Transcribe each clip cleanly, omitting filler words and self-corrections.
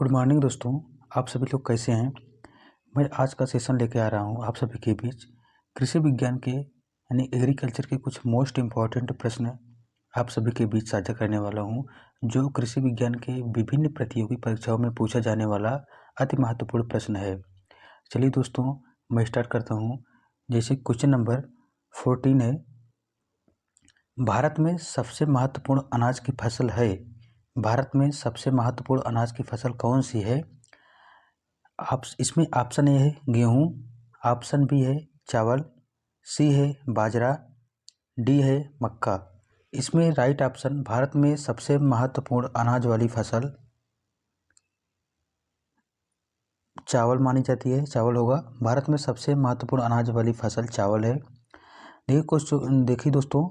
Good morning दोस्तों। आप सभी लोग कैसे हैं। मैं आज का सेशन लेके आ रहा हूं आप सभी के बीच कृषि विज्ञान के यानी एग्रीकल्चर के कुछ मोस्ट इम्पॉर्टेंट प्रश्न आप सभी के बीच साझा करने वाला हूं, जो कृषि विज्ञान के विभिन्न प्रतियोगी परीक्षाओं में पूछा जाने वाला अति महत्वपूर्ण प्रश्न है। चलिए दोस्तों, मैं स्टार्ट करता हूं। जैसे क्वेश्चन नंबर 14 है, भारत में सबसे महत्वपूर्ण अनाज की फसल है। भारत में सबसे महत्वपूर्ण अनाज की फसल कौन सी है। आप इसमें ऑप्शन ए है गेहूँ, ऑप्शन बी है चावल, सी है बाजरा, डी है मक्का। इसमें राइट ऑप्शन भारत में सबसे महत्वपूर्ण अनाज वाली फसल चावल मानी जाती है, चावल होगा। भारत में सबसे महत्वपूर्ण अनाज वाली फसल चावल है। देखिए दोस्तों,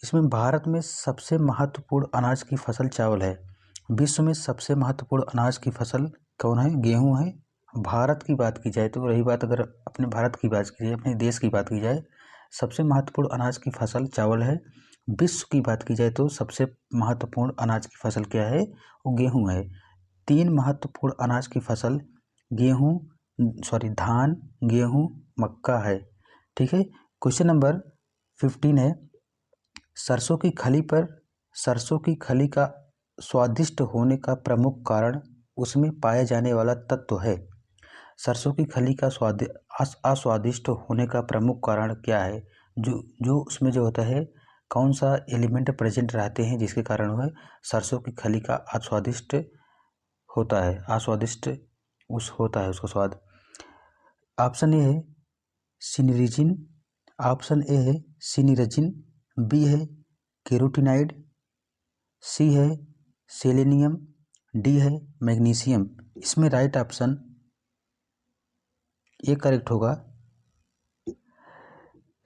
इसमें भारत में सबसे महत्वपूर्ण अनाज की फसल चावल है। विश्व में सबसे महत्वपूर्ण अनाज की फसल कौन है? गेहूं है। भारत की बात की जाए तो, रही बात अगर अपने भारत की बात की जाए, अपने देश की बात की जाए, सबसे महत्वपूर्ण अनाज की फसल चावल है। विश्व की बात की जाए तो सबसे महत्वपूर्ण अनाज की फसल क्या है? वो गेहूं है। 3 महत्वपूर्ण अनाज की फसल धान, गेहूं, मक्का है। ठीक है। क्वेश्चन नंबर 15 है, सरसों की खली का स्वादिष्ट होने का प्रमुख कारण उसमें पाए जाने वाला तत्व है। सरसों की खली का अस्वादिष्ट होने का प्रमुख कारण क्या है? जो उसमें जो होता है, कौन सा एलिमेंट प्रेजेंट रहते हैं जिसके कारण वह सरसों की खली का अस्वादिष्ट होता है, होता है उसका स्वाद। ऑप्शन ए है सिनरीजिन, ऑप्शन ए है सिनिरजिन, बी है कैरोटीनाइड, सी है सेलेनियम, डी है मैग्नीशियम। इसमें राइट ऑप्शन ये करेक्ट होगा,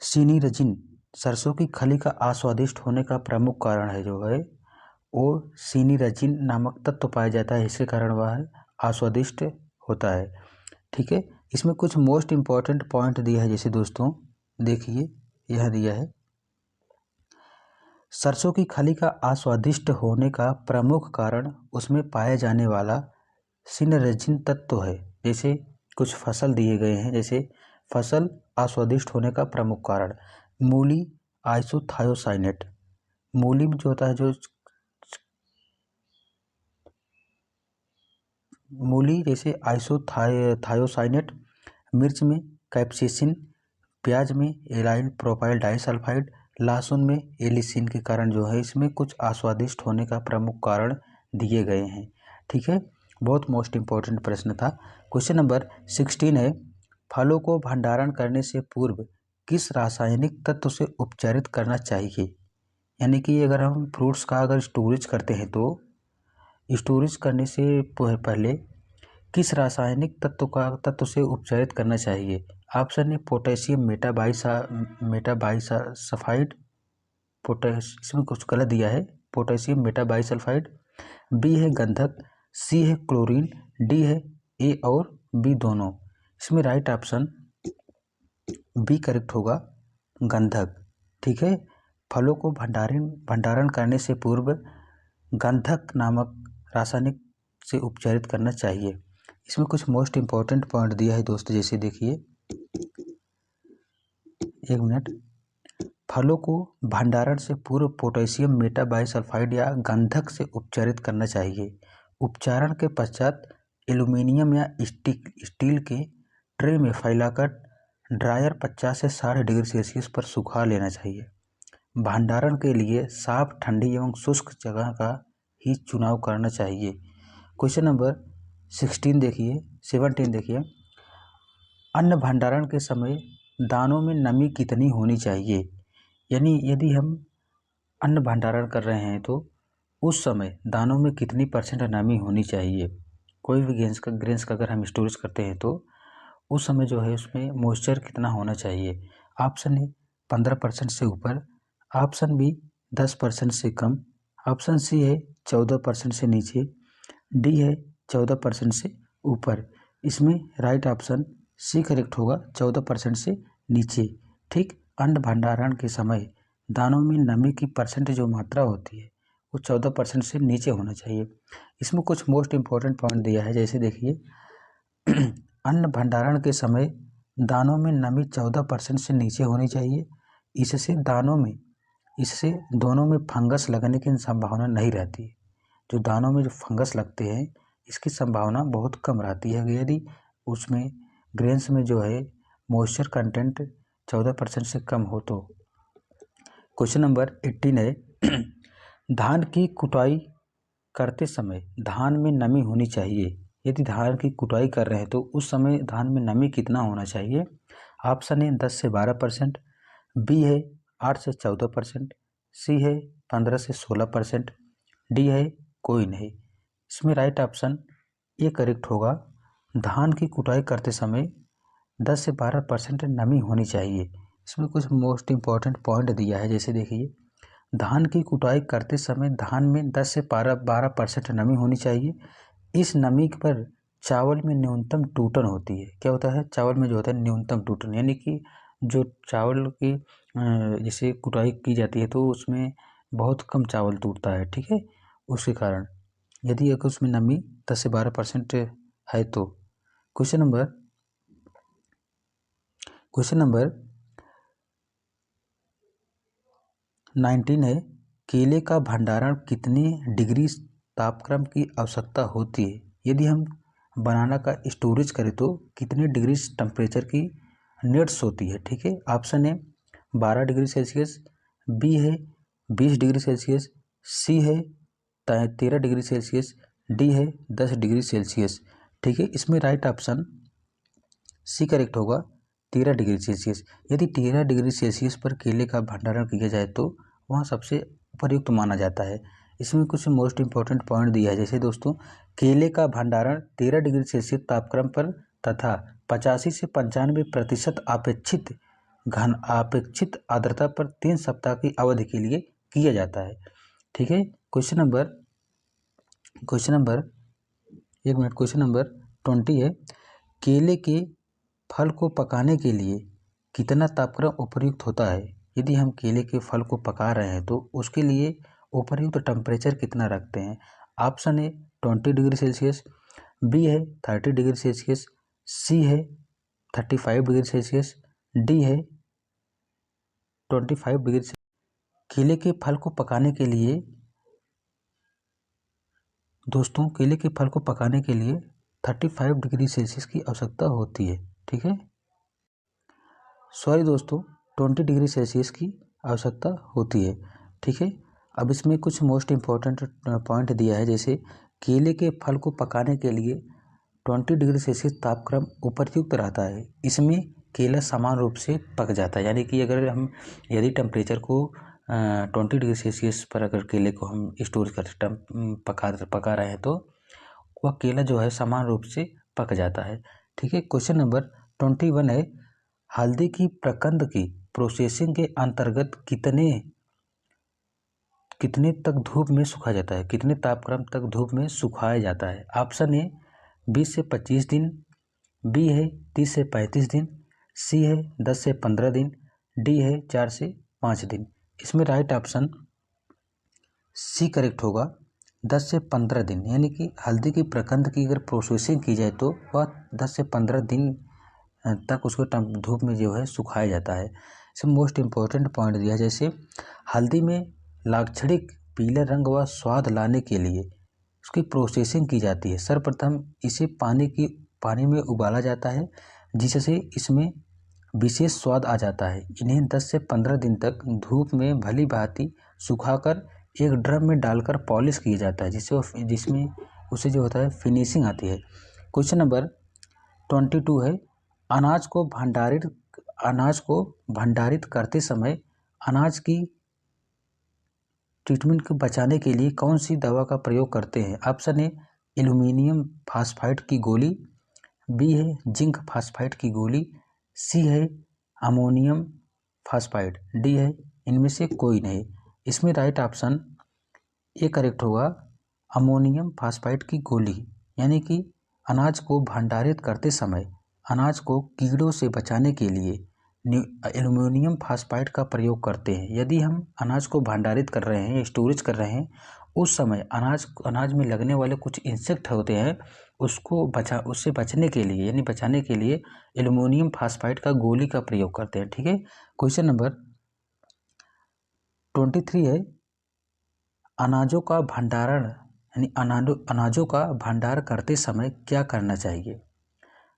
सिनिरजिन। सरसों की खली का अस्वादिष्ट होने का प्रमुख कारण है जो है वो सिनिरजिन नामक तत्व पाया जाता है, इसके कारण वह अस्वादिष्ट होता है। ठीक है। इसमें कुछ मोस्ट इम्पॉर्टेंट पॉइंट दिया है, जैसे दोस्तों देखिए यह दिया है, सरसों की खली का अस्वादिष्ट होने का प्रमुख कारण उसमें पाए जाने वाला सिनरजिन तत्व है। जैसे कुछ फसल दिए गए हैं, जैसे फसल अस्वादिष्ट होने का प्रमुख कारण मूली आइसोथायोसाइनेट। मूली में जो होता है, जो मूली जैसे आइसोथायोसाइनेट, मिर्च में कैप्सेसिन, प्याज में एलाइल प्रोपाइल डाइसल्फाइड, लहसुन में एलिसिन के कारण जो है इसमें कुछ अस्वादिष्ट होने का प्रमुख कारण दिए गए हैं। ठीक है। बहुत मोस्ट इम्पॉर्टेंट प्रश्न था। क्वेश्चन नंबर 16 है, फलों को भंडारण करने से पूर्व किस रासायनिक तत्व से उपचारित करना चाहिए। यानी कि अगर हम फ्रूट्स का अगर स्टोरेज करते हैं तो स्टोरेज करने से पहले किस रासायनिक तत्व से उपचारित करना चाहिए। ऑप्शन है पोटेशियम मेटाबाइसल्फाइड, इसमें कुछ गलत दिया है, पोटेशियम मेटाबाइसल्फाइड, बी है गंधक, सी है क्लोरीन, डी है ए और बी दोनों। इसमें राइट ऑप्शन बी करेक्ट होगा, गंधक। ठीक है। फलों को भंडारण करने से पूर्व गंधक नामक रासायनिक से उपचारित करना चाहिए। इसमें कुछ मोस्ट इम्पॉर्टेंट पॉइंट दिया है दोस्तों, जैसे देखिए, एक मिनट, फलों को भंडारण से पूर्व पोटेशियम मेटाबाइसल्फाइड या गंधक से उपचारित करना चाहिए। उपचारण के पश्चात एल्यूमीनियम या स्टील के ट्रे में फैलाकर ड्रायर 50 से 60 डिग्री सेल्सियस पर सुखा लेना चाहिए। भंडारण के लिए साफ, ठंडी एवं शुष्क जगह का ही चुनाव करना चाहिए। क्वेश्चन नंबर 17 देखिए, अन्न भंडारण के समय दानों में नमी कितनी होनी चाहिए। यानी यदि हम अन्न भंडारण कर रहे हैं तो उस समय दानों में कितनी % नमी होनी चाहिए। कोई भी ग्रेन्स का अगर हम स्टोरेज करते हैं तो उस समय जो है उसमें मॉइस्चर कितना होना चाहिए। ऑप्शन ए 15% से ऊपर, ऑप्शन बी 10% से कम, ऑप्शन सी है 14% से नीचे, डी है 14% से ऊपर। इसमें राइट ऑप्शन सी करेक्ट होगा, 14% से नीचे। ठीक। अन्न भंडारण के समय दानों में नमी की % जो मात्रा होती है वो 14% से नीचे होना चाहिए। इसमें कुछ मोस्ट इम्पॉर्टेंट पॉइंट दिया है, जैसे देखिए अन्न भंडारण के समय दानों में नमी 14% से नीचे होनी चाहिए। इससे दोनों में फंगस लगने की संभावना नहीं रहती। जो दानों में जो फंगस लगते हैं इसकी संभावना बहुत कम रहती है यदि उसमें ग्रेन्स में जो है मॉइस्चर कंटेंट 14% से कम हो तो। क्वेश्चन नंबर 18 है धान की कुटाई करते समय धान में नमी होनी चाहिए। यदि धान की कुटाई कर रहे हैं तो उस समय धान में नमी कितना होना चाहिए? ऑप्शन है 10 से 12%, बी है 8 से 14%, सी है 15 से 16%, डी है कोई नहीं। इसमें राइट ऑप्शन ए करेक्ट होगा। धान की कुटाई करते समय 10 से 12% नमी होनी चाहिए। इसमें कुछ मोस्ट इम्पॉर्टेंट पॉइंट दिया है, जैसे देखिए धान की कुटाई करते समय धान में 10 से 12% नमी होनी चाहिए। इस नमी पर चावल में न्यूनतम टूटन होती है। क्या होता है? चावल में जो होता है न्यूनतम टूटन, यानी कि जो चावल की जैसे कुटाई की जाती है तो उसमें बहुत कम चावल टूटता है, ठीक है। उसके कारण यदि अगर उसमें नमी 10 से 12% है तो। क्वेश्चन नंबर 19 है केले का भंडारण कितने डिग्री तापक्रम की आवश्यकता होती है? यदि हम बनाना का स्टोरेज करें तो कितने डिग्री टेम्परेचर की नीड्स होती है, ठीक है। ऑप्शन है 12 डिग्री सेल्सियस, बी है 20 डिग्री सेल्सियस, सी है 13 डिग्री सेल्सियस, डी है 10 डिग्री सेल्सियस, ठीक है। इसमें राइट ऑप्शन सी करेक्ट होगा 13 डिग्री सेल्सियस। यदि 13 डिग्री सेल्सियस पर केले का भंडारण किया जाए तो वहाँ सबसे उपयुक्त माना जाता है। इसमें कुछ मोस्ट इम्पॉर्टेंट पॉइंट दिया है, जैसे दोस्तों केले का भंडारण 13 डिग्री सेल्सियस तापक्रम पर तथा 85 से 95% अपेक्षित आर्द्रता पर 3 सप्ताह की अवधि के लिए किया जाता है, ठीक है। क्वेश्चन नंबर 20 है केले के फल को पकाने के लिए कितना तापक्रम उपयुक्त होता है? यदि हम केले के फल को पका रहे हैं तो उसके लिए उपयुक्त टेम्परेचर कितना रखते हैं? ऑप्शन है 20 डिग्री सेल्सियस, बी है 30 डिग्री सेल्सियस, सी है 35 डिग्री सेल्सियस, डी है 25 डिग्री सेल्सियस। केले के फल को पकाने के लिए दोस्तों केले के फल को पकाने के लिए 35 डिग्री सेल्सियस की आवश्यकता होती है, ठीक है। सॉरी दोस्तों 20 डिग्री सेल्सियस की आवश्यकता होती है, ठीक है। अब इसमें कुछ मोस्ट इम्पॉर्टेंट पॉइंट दिया है, जैसे केले के फल को पकाने के लिए 20 डिग्री सेल्सियस तापक्रम उपयुक्त रहता है। इसमें केला समान रूप से पक जाता है, यानी कि अगर हम यदि टेम्परेचर को 20 डिग्री सेल्सियस पर अगर केले को हम स्टोर कर पका रहे हैं तो वह केला जो है समान रूप से पक जाता है, ठीक है। क्वेश्चन नंबर 21 है हल्दी की प्रकंद की प्रोसेसिंग के अंतर्गत कितने तक धूप में सुखाया जाता है, कितने तापक्रम तक धूप में सुखाया जाता है? ऑप्शन ए 20 से 25 दिन, बी है 30 से 35 दिन, सी है 10 से 15 दिन, डी है 4 से 5 दिन। इसमें राइट ऑप्शन सी करेक्ट होगा 10 से 15 दिन, यानी कि हल्दी की प्रकंद की अगर प्रोसेसिंग की जाए तो वह 10 से 15 दिन तक उसको धूप में जो है सुखाया जाता है। इसमें मोस्ट इम्पॉर्टेंट पॉइंट दिया है, जैसे हल्दी में लाक्षणिक पीले रंग व स्वाद लाने के लिए उसकी प्रोसेसिंग की जाती है। सर्वप्रथम इसे पानी में उबाला जाता है जिससे इसमें विशेष स्वाद आ जाता है। इन्हें 10 से 15 दिन तक धूप में भली भांति सुखाकर एक ड्रम में डालकर पॉलिश किया जाता है जिसमें उसे जो होता है फिनिशिंग आती है। क्वेश्चन नंबर 22 है अनाज को भंडारित करते समय अनाज की ट्रीटमेंट को बचाने के लिए कौन सी दवा का प्रयोग करते हैं? ऑप्शन ए एल्यूमिनियम फास्फाइड की गोली, बी है जिंक फास्फाइड की गोली, सी है अमोनियम फास्फाइड, डी है इनमें से कोई नहीं। इसमें राइट ऑप्शन ए करेक्ट होगा अमोनियम फास्फाइड की गोली, यानी कि अनाज को भंडारित करते समय अनाज को कीड़ों से बचाने के लिए एल्यूमिनियम फास्फाइड का प्रयोग करते हैं। यदि हम अनाज को भंडारित कर रहे हैं या स्टोरेज कर रहे हैं उस समय अनाज में लगने वाले कुछ इंसेक्ट होते हैं, उससे बचने के लिए यानी बचाने के लिए एल्युमिनियम फास्फाइड का गोली का प्रयोग करते हैं। ठीक है। क्वेश्चन नंबर 23 है, अनाजों का भंडारण यानी अनाजों का भंडार करते समय क्या करना चाहिए?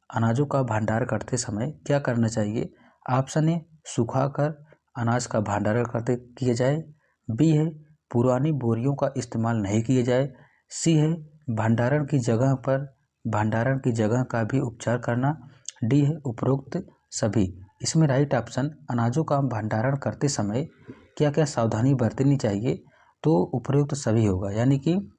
अनाजों का भंडार करते समय क्या करना चाहिए? ऑप्शन ए, सुखाकर अनाज का भंडारण किया जाए। बी है, पुरानी बोरियों का इस्तेमाल नहीं किया जाए। सी है, भंडारण की जगह का भी उपचार करना। डी है, उपरोक्त सभी। इसमें राइट ऑप्शन अनाजों का भंडारण करते समय क्या क्या सावधानी बरतनी चाहिए, तो उपरोक्त सभी होगा, यानी कि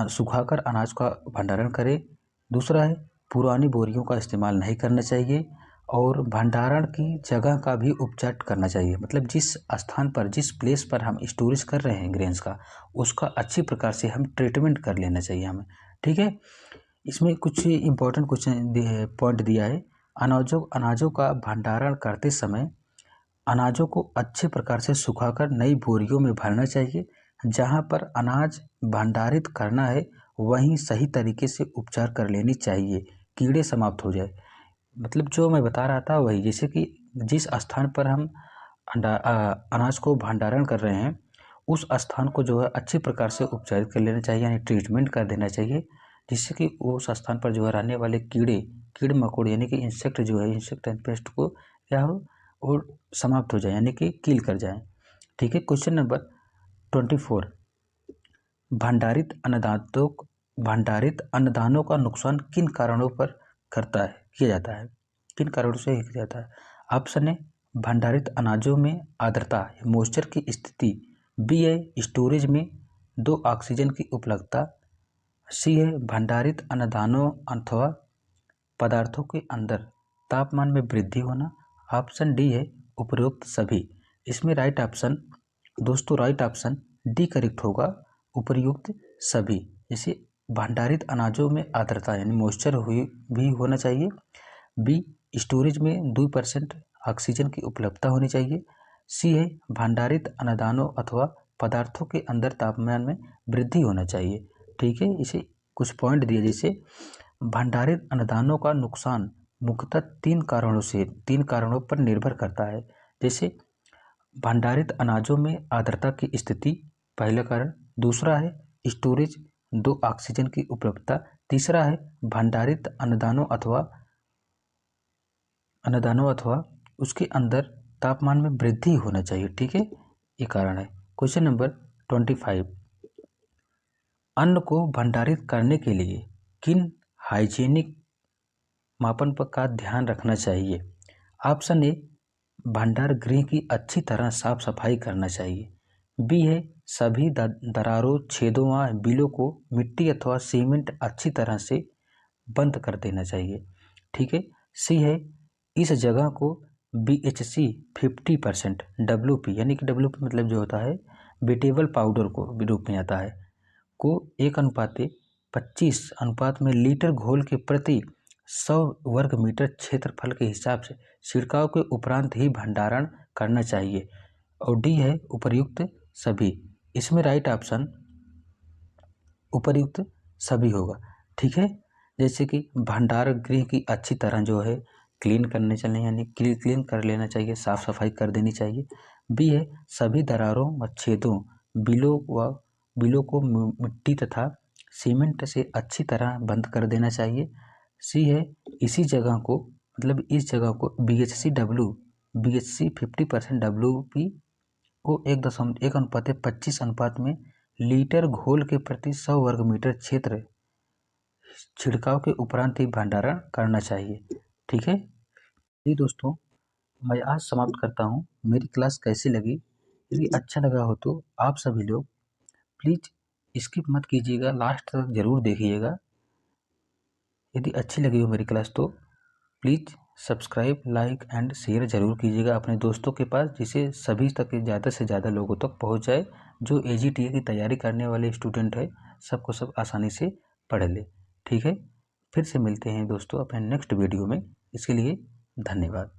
सुखाकर अनाज का भंडारण करें। दूसरा है, पुरानी बोरियों का इस्तेमाल नहीं करना चाहिए और भंडारण की जगह का भी उपचार करना चाहिए। मतलब जिस स्थान पर, जिस प्लेस पर हम स्टोरेज कर रहे हैं ग्रेन्स का, उसका अच्छी प्रकार से हम ट्रीटमेंट कर लेना चाहिए हमें। ठीक है। इसमें कुछ इम्पोर्टेंट क्वेश्चन पॉइंट दिया है। अनाजों का भंडारण करते समय अनाजों को अच्छे प्रकार से सुखाकर नई बोरियों में भरना चाहिए। जहाँ पर अनाज भंडारित करना है वहीं सही तरीके से उपचार कर लेनी चाहिए, कीड़े समाप्त हो जाए। मतलब जो मैं बता रहा था वही, जैसे कि जिस स्थान पर हम अनाज को भंडारण कर रहे हैं उस स्थान को जो है अच्छी प्रकार से उपचारित कर लेना चाहिए, यानी ट्रीटमेंट कर देना चाहिए, जिससे कि उस स्थान पर जो है रहने वाले कीड़ मकोड़े यानी कि इंसेक्ट जो है, इंसेक्ट एंड पेस्ट को क्या हो और समाप्त हो जाए, यानी कि किल कर जाए। ठीक है। क्वेश्चन नंबर 24, भंडारित अन्नदानों का नुकसान किन कारणों पर किया जाता है? किन कारणों से किया जाता है? ऑप्शन ए, भंडारित अनाजों में आर्द्रता मॉइस्चर की स्थिति। बी है, स्टोरेज में दो ऑक्सीजन की उपलब्धता। सी है, भंडारित अन्नदानों अथवा पदार्थों के अंदर तापमान में वृद्धि होना। ऑप्शन डी है, उपरोक्त सभी। इसमें राइट ऑप्शन डी करेक्ट होगा, उपयुक्त सभी। जैसे भंडारित अनाजों में आर्द्रता यानी मॉइस्चर भी होना चाहिए। बी, स्टोरेज में 2% ऑक्सीजन की उपलब्धता होनी चाहिए। सी है, भंडारित अन्नदानों अथवा पदार्थों के अंदर तापमान में वृद्धि होना चाहिए। ठीक है। इसे कुछ पॉइंट दिए, जैसे भंडारित अन्नदानों का नुकसान मुख्यतः तीन कारणों पर निर्भर करता है। जैसे भंडारित अनाजों में आर्द्रता की स्थिति पहला कारण। दूसरा है स्टोरेज, दो ऑक्सीजन की उपलब्धता। तीसरा है भंडारित अन्नदानों अथवा उसके अंदर तापमान में वृद्धि होना चाहिए। ठीक है, ये कारण है। क्वेश्चन नंबर 25, अन्न को भंडारित करने के लिए किन हाइजीनिक मापन का ध्यान रखना चाहिए? ऑप्शन ए, भंडार गृह की अच्छी तरह साफ सफाई करना चाहिए। बी है, सभी दरारों, छेदों व बिलों को मिट्टी अथवा सीमेंट अच्छी तरह से बंद कर देना चाहिए। ठीक है। सी है, इस जगह को BHC 50% WP यानी कि WP मतलब जो होता है वेटेबल पाउडर को रूप में आता है, को 1:25 अनुपात में लीटर घोल के प्रति 100 वर्ग मीटर क्षेत्रफल के हिसाब से छिड़काव के उपरांत ही भंडारण करना चाहिए। और डी है, उपर्युक्त सभी। इसमें राइट ऑप्शन उपर्युक्त सभी होगा। ठीक है। जैसे कि भंडार गृह की अच्छी तरह जो है क्लीन करने चाहिए, यानी क्लीन कर लेना चाहिए, साफ सफाई कर देनी चाहिए। बी है, सभी दरारों व छेदों, बिलों को मिट्टी तथा सीमेंट से अच्छी तरह बंद कर देना चाहिए। सी है, इस जगह को BHC 50% WP को 1:25 अनुपात में लीटर घोल के प्रति 100 वर्ग मीटर क्षेत्र छिड़काव के उपरांत ही भंडारण करना चाहिए। ठीक है। जी दोस्तों, मैं आज समाप्त करता हूँ। मेरी क्लास कैसी लगी? यदि अच्छा लगा हो तो आप सभी लोग प्लीज़ स्किप मत कीजिएगा, लास्ट तक ज़रूर देखिएगा। यदि अच्छी लगी हो मेरी क्लास तो please subscribe, like and share ज़रूर कीजिएगा अपने दोस्तों के पास, जिससे सभी तक ज़्यादा से ज़्यादा लोगों तक पहुँच जाए। जो AGTA की तैयारी करने वाले स्टूडेंट है सबको सब आसानी से पढ़ ले। ठीक है। फिर से मिलते हैं दोस्तों अपने नेक्स्ट वीडियो में। इसके लिए धन्यवाद।